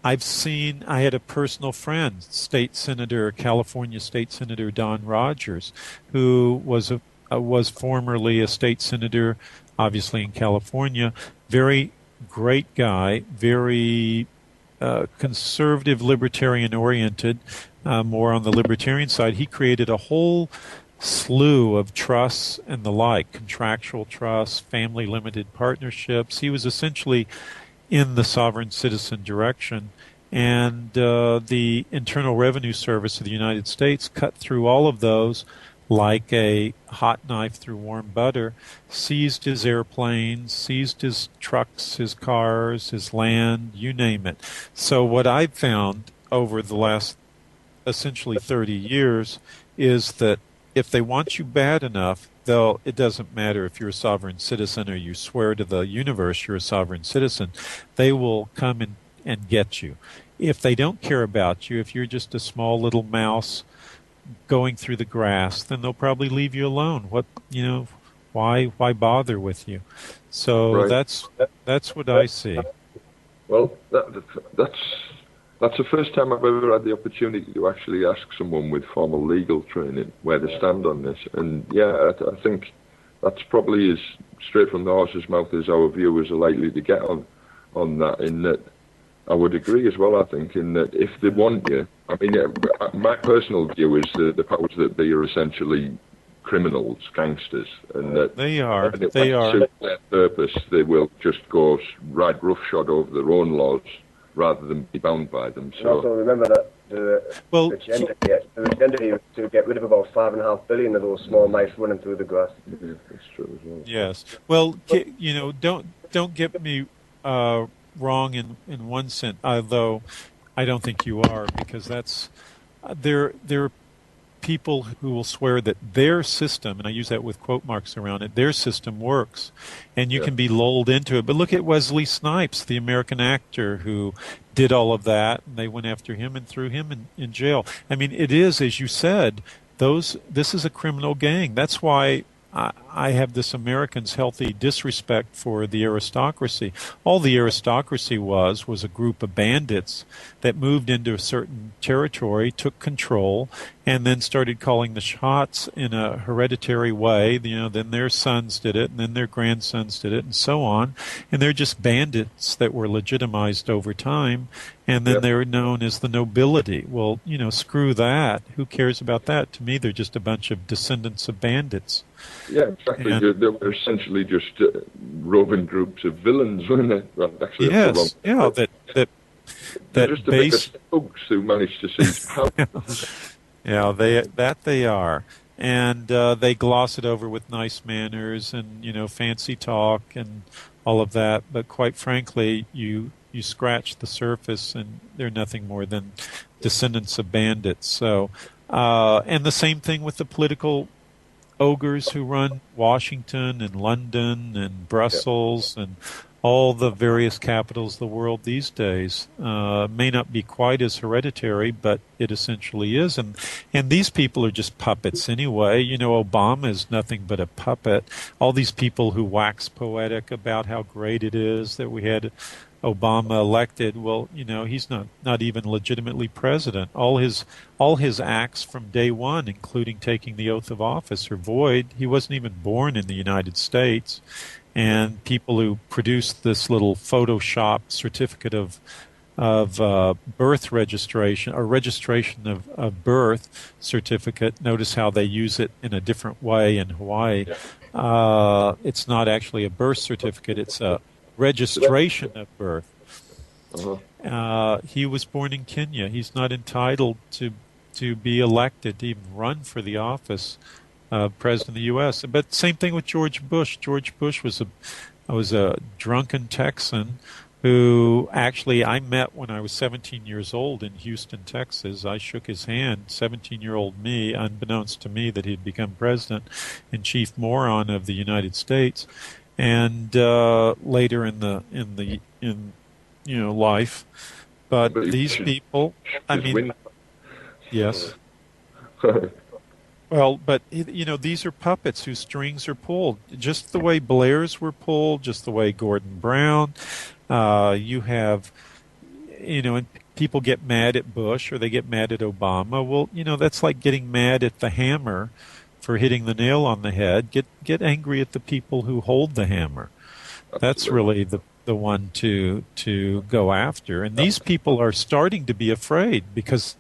I had a personal friend, California State Senator Don Rogers, who was formerly a state senator, obviously in California. Very great guy, very conservative, libertarian oriented, more on the libertarian side. He created a whole slew of trusts and the like, contractual trusts, family limited partnerships. He was essentially in the sovereign citizen direction. And the Internal Revenue Service of the United States cut through all of those like a hot knife through warm butter, seized his airplanes, seized his trucks, his cars, his land, you name it. So what I've found over the last essentially 30 years is that if they want you bad enough, it doesn't matter if you're a sovereign citizen or you swear to the universe you're a sovereign citizen, they will come and get you. If they don't care about you, if you're just a small little mouse going through the grass, then they'll probably leave you alone. Why bother with you? So right. that's what I see. Well, that's the first time I've ever had the opportunity to actually ask someone with formal legal training where they stand on this. And yeah, I think that's probably as straight from the horse's mouth as our viewers are likely to get on that, in that I would agree as well, I think, in that if they want you, I mean, my personal view is that the powers that be are essentially criminals, gangsters, and that they are. To suit their purpose, they will just go ride roughshod over their own laws rather than be bound by them. So, and also remember that the agenda here is to get rid of about 5.5 billion of those small mice running through the grass. Yeah, that's true as well. Yes. Well, don't get me wrong in one sense, although I don't think you are, because there are people who will swear that their system, and I use that with quote marks around it, their system works, and you can be lulled into it. But look at Wesley Snipes, the American actor who did all of that, and they went after him and threw him in jail. I mean, it is, as you said, this is a criminal gang. That's why I have this American's healthy disrespect for the aristocracy. All the aristocracy was a group of bandits that moved into a certain territory, took control, and then started calling the shots in a hereditary way. Then their sons did it, and then their grandsons did it, and so on. And they're just bandits that were legitimized over time, and then they're known as the nobility. Well, screw that. Who cares about that? To me, they're just a bunch of descendants of bandits. Yeah, exactly. They were essentially just roving groups of villains, weren't they? Well, actually, yes, that just a bit of thugs who managed to seize power. Yeah, they are, and they gloss it over with nice manners and fancy talk and all of that. But quite frankly, you scratch the surface, and they're nothing more than descendants of bandits. So, and the same thing with the political ogres who run Washington and London and Brussels and all the various capitals of the world these days. May not be quite as hereditary, but it essentially is. And these people are just puppets anyway. Obama is nothing but a puppet. All these people who wax poetic about how great it is that we had Obama elected, well, he's not even legitimately president. All his acts from day one, including taking the oath of office, are void. He wasn't even born in the United States. And people who produced this little Photoshop certificate of birth registration, or registration of birth certificate, notice how they use it in a different way in Hawaii. It's not actually a birth certificate, it's a registration of birth. He was born in Kenya. He's not entitled to be elected, to even run for the office of President of the U.S. But same thing with George Bush. George Bush was a drunken Texan who actually I met when I was 17 years old in Houston, Texas. I shook his hand, 17-year-old me, unbeknownst to me that he'd become president and chief moron of the United States. And later in life, but these people, I mean, yes. Well, but these are puppets whose strings are pulled, just the way Blair's were pulled, just the way Gordon Brown. You have and people get mad at Bush or they get mad at Obama. Well, that's like getting mad at the hammer for hitting the nail on the head. Get angry at the people who hold the hammer. That's really the one to go after. And these people are starting to be afraid because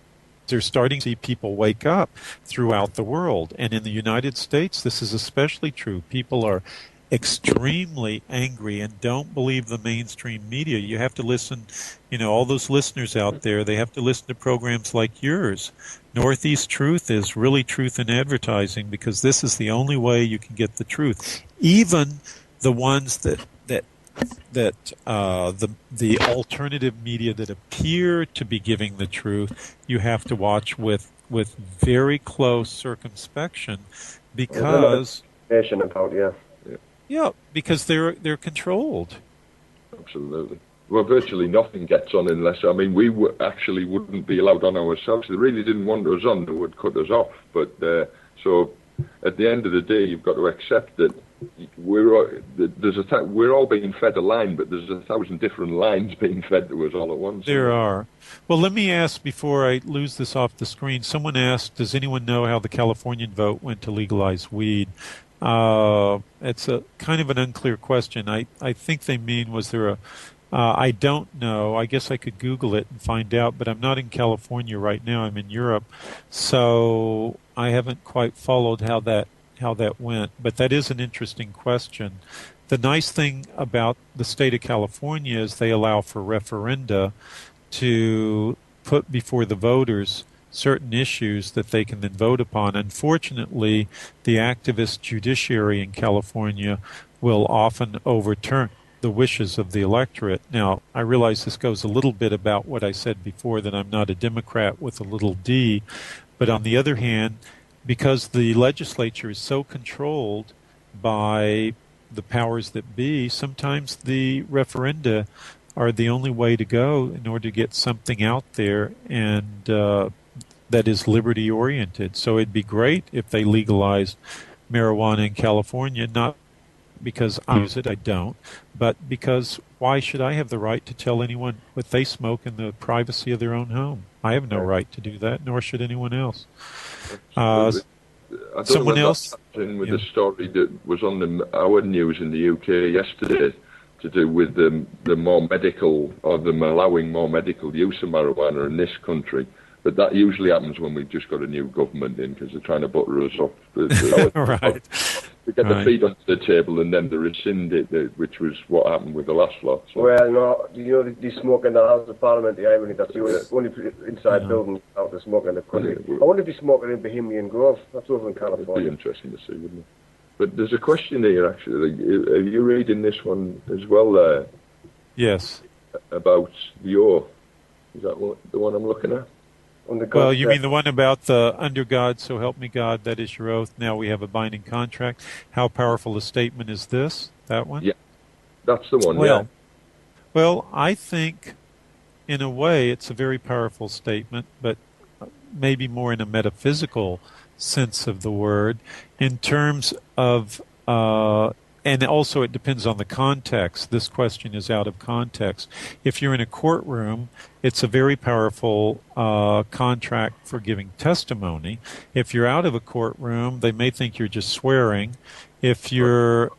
they're starting to see people wake up throughout the world. And in the United States, this is especially true. People are extremely angry and don't believe the mainstream media. You have to listen, all those listeners out there, they have to listen to programs like yours. Northeast Truth is really truth in advertising because this is the only way you can get the truth. Even the ones that the alternative media that appear to be giving the truth, you have to watch with very close circumspection because because they're controlled. Absolutely. Well, virtually nothing gets on unless, we actually wouldn't be allowed on ourselves. They really didn't want us on, they would cut us off. But so at the end of the day, you've got to accept that we're all being fed a line, but there's 1,000 different lines being fed to us all at once. There are. Well, let me ask before I lose this off the screen. Someone asked, does anyone know how the Californian vote went to legalize weed? It's a kind of an unclear question. I think they mean, was there a... I don't know. I guess I could Google it and find out, but I'm not in California right now. I'm in Europe, so I haven't quite followed how that went. But that is an interesting question. The nice thing about the state of California is they allow for referenda to put before the voters certain issues that they can then vote upon. Unfortunately, the activist judiciary in California will often overturn the wishes of the electorate. Now, I realize this goes a little bit about what I said before, that I'm not a Democrat with a little d, but on the other hand, because the legislature is so controlled by the powers that be, sometimes the referenda are the only way to go in order to get something out there and that is liberty-oriented. So it'd be great if they legalized marijuana in California, not because I use it, I don't, but because why should I have the right to tell anyone what they smoke in the privacy of their own home? I have no right to do that, nor should anyone else. Someone else? With the story that was on our news in the UK yesterday to do with the more medical, or them allowing more medical use of marijuana in this country. But that usually happens when we've just got a new government in, because they're trying to butter us up. Right. To get the feet onto the table and then they rescind it, which was what happened with the last lot. So. Well, no, they smoke in the House of Parliament, the irony, that's the only inside building out the smoke in the country. I wonder if they smoke it in Bohemian Grove. That's over in California. It'd be interesting to see, wouldn't it? But there's a question here, actually. Are you reading this one as well there? Yes. About the oath. Is that the one I'm looking at? Well, you mean the one about the under God, so help me God, that is your oath. Now we have a binding contract. How powerful a statement is this? That one? Yeah, that's the one, Well, I think in a way it's a very powerful statement, but maybe more in a metaphysical sense of the word. In terms of, and also it depends on the context. This question is out of context. If you're in a courtroom, it's a very powerful contract for giving testimony. If you're out of a courtroom, they may think you're just swearing. If you're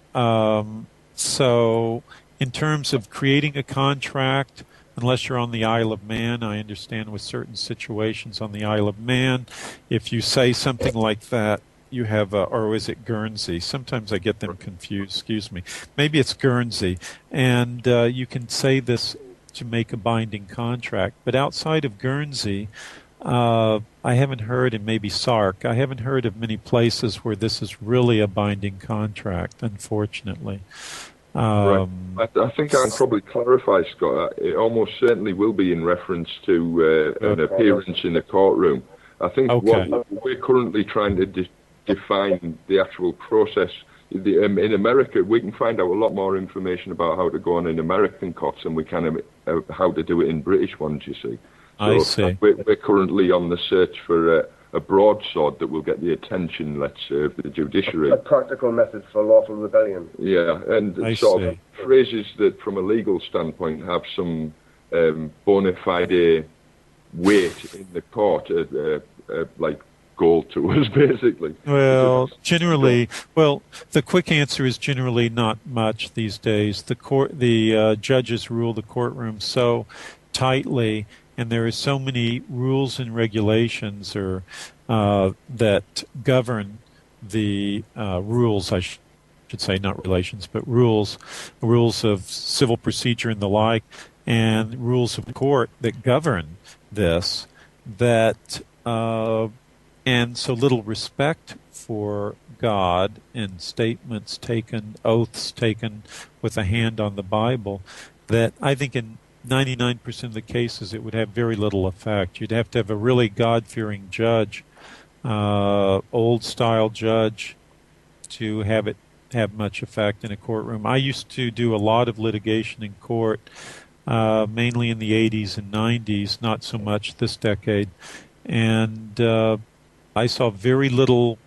so in terms of creating a contract, unless you're on the Isle of Man, I understand with certain situations on the Isle of Man, if you say something like that, you have, or is it Guernsey? Sometimes I get them confused, excuse me. Maybe it's Guernsey. And you can say this to make a binding contract. But outside of Guernsey, I haven't heard, and maybe Sark, I haven't heard of many places where this is really a binding contract, unfortunately. Right. I think I can probably clarify, Scott. It almost certainly will be in reference to an appearance in a courtroom. I think what we're currently trying to define the actual process. In America, we can find out a lot more information about how to go on in American courts than we can how to do it in British ones, you see. So I see. We're currently on the search for a broadsword that will get the attention, let's say, of the judiciary. A practical method for lawful rebellion. Yeah, and sort of phrases that, from a legal standpoint, have some bona fide weight in the court, like gold to us, basically. Well, generally, the quick answer is generally not much these days. The judges rule the courtroom so tightly, and there are so many rules and regulations that govern the rules. I should say not relations, but rules of civil procedure and the like, and rules of court that govern this. And so little respect for God and statements taken, oaths taken with a hand on the Bible, that I think in 99% of the cases it would have very little effect. You'd have to have a really God-fearing judge, old-style judge, to have much effect in a courtroom. I used to do a lot of litigation in court, mainly in the 80s and 90s, not so much this decade, and I saw very little.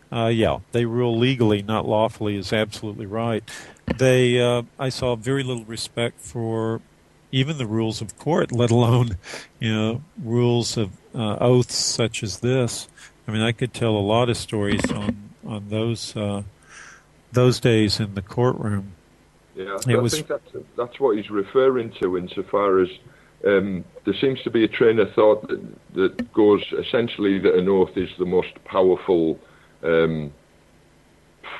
They rule legally, not lawfully, is absolutely right. I saw very little respect for even the rules of court, let alone, rules of oaths such as this. I mean, I could tell a lot of stories on those days in the courtroom. Yeah, I think that's what he's referring to, insofar as there seems to be a train of thought that goes essentially that an oath is the most powerful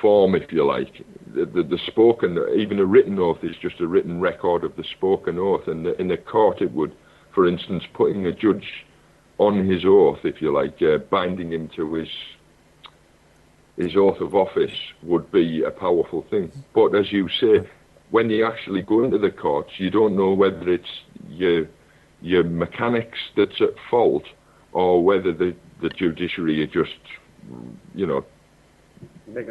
form, if you like. The spoken, even a written oath is just a written record of the spoken oath, and in a court it would, for instance, putting a judge on his oath, if you like, binding him to his oath of office would be a powerful thing. But as you say, when you actually go into the courts, you don't know whether it's your mechanics that's at fault, or whether the judiciary are just,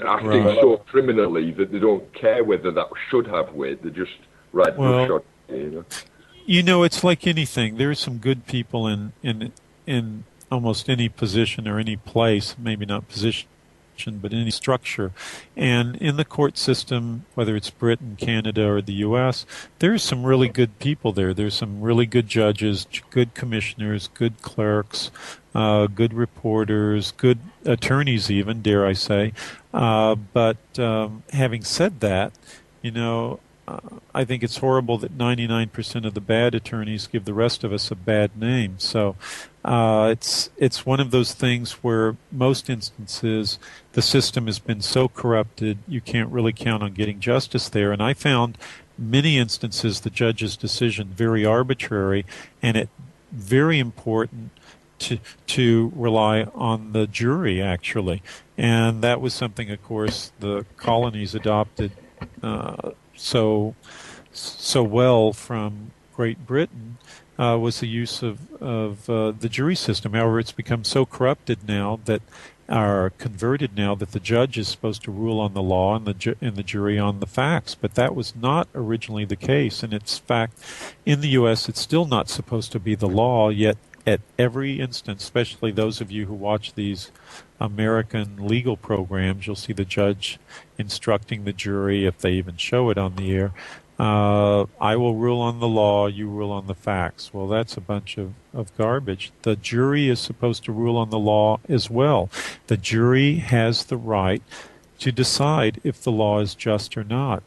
acting so criminally that they don't care whether that should have weight. They just shot. It's like anything. There are some good people in almost any position or any place, maybe not position, but any structure. And in the court system, whether it's Britain, Canada, or the U.S., there's some really good people there. There's some really good judges, good commissioners, good clerks, good reporters, good attorneys even, dare I say. But having said that, I think it's horrible that 99% of the bad attorneys give the rest of us a bad name. So it's one of those things where most instances the system has been so corrupted you can't really count on getting justice there. And I found many instances the judge's decision very arbitrary, and it very important to rely on the jury, actually. And that was something, of course, the colonies adopted so well from Great Britain, was the use of the jury system. However, it's become so corrupted now that converted now that the judge is supposed to rule on the law and the jury on the facts. But that was not originally the case. And it's fact, in the U.S., it's still not supposed to be the law, yet at every instance, especially those of you who watch these American legal programs, you'll see the judge instructing the jury, if they even show it on the air, I will rule on the law, you rule on the facts. Well, that's a bunch of garbage. The jury is supposed to rule on the law as well. The jury has the right to decide if the law is just or not.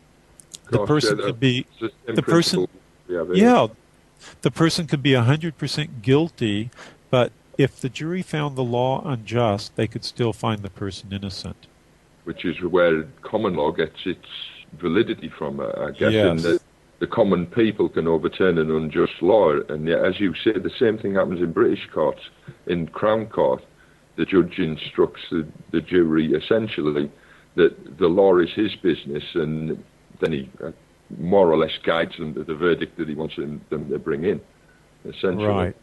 The person could be the person. The person could be 100% guilty, but if the jury found the law unjust, they could still find the person innocent. Which is where common law gets its validity from, I guess, yes. In that the common people can overturn an unjust law. And yet, as you say, the same thing happens in British courts. In Crown Court, the judge instructs the jury, essentially, that the law is his business, and then he more or less guides them to the verdict that he wants them to bring in, essentially. Right.